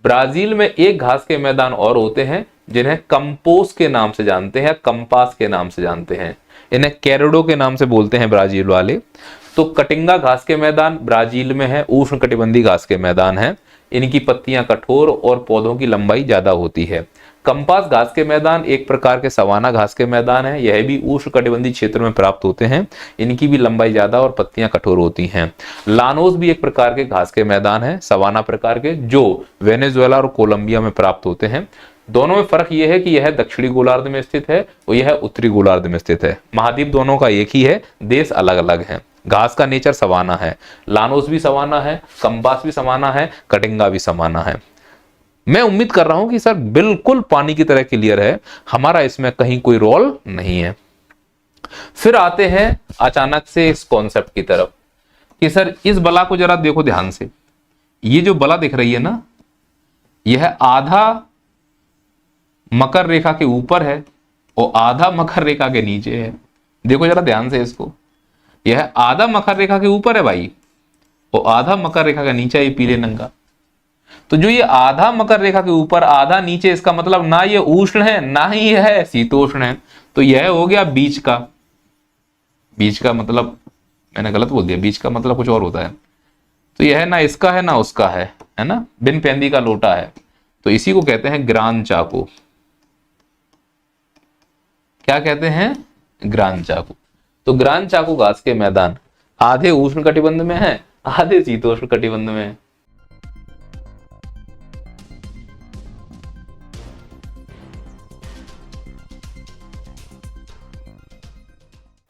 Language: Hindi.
ब्राजील में एक घास के मैदान और होते हैं जिन्हें कंपोस के नाम से जानते हैं, कंपास के नाम से जानते हैं। इन्हें कैरेडो के नाम से बोलते हैं ब्राजील वाले। तो कटिंगा घास के मैदान ब्राजील में है, उष्णकटिबंधीय घास के मैदान है। इनकी पत्तियां कठोर और पौधों की लंबाई ज्यादा होती है। कंपास घास के मैदान एक प्रकार के सवाना घास के मैदान है, यह भी उष्णकटिबंधीय क्षेत्र में प्राप्त होते हैं। इनकी भी लंबाई ज्यादा और पत्तियां कठोर होती हैं। लानोस भी एक प्रकार के घास के मैदान है, सवाना प्रकार के, जो वेनेजुएला और कोलंबिया में प्राप्त होते हैं। दोनों में फर्क यह है कि यह दक्षिणी गोलार्ध में स्थित है और यह उत्तरी गोलार्ध में स्थित है। महाद्वीप दोनों का एक ही है, देश अलग अलग है। घास का नेचर सवाना है, लानोस भी सवाना है, कंपास भी सवाना है, कटिंगा भी सवाना है। मैं उम्मीद कर रहा हूं कि सर बिल्कुल पानी की तरह क्लियर है, हमारा इसमें कहीं कोई रोल नहीं है। फिर आते हैं अचानक से इस कॉन्सेप्ट की तरफ कि सर इस बला को जरा देखो ध्यान से। ये जो बला दिख रही है ना, यह आधा मकर रेखा के ऊपर है और आधा मकर रेखा के नीचे है। देखो जरा ध्यान से इसको, यह आधा मकर रेखा के ऊपर है भाई और आधा मकर रेखा के नीचे है पीले रंग का। तो जो ये आधा मकर रेखा के ऊपर आधा नीचे, इसका मतलब ना ये उष्ण है ना ही है शीतोष्ण है। तो यह हो गया बीच का। बीच का मतलब मैंने गलत बोल दिया, बीच का मतलब कुछ और होता है। तो यह ना इसका है ना उसका है ना, बिन पेंदी का लोटा है। तो इसी को कहते हैं ग्रान चाकू। क्या कहते हैं? ग्रान चाकू। तो ग्रान चाकू घास के मैदान आधे उष्ण कटिबंध में है, आधे शीतोष्ण कटिबंध में है।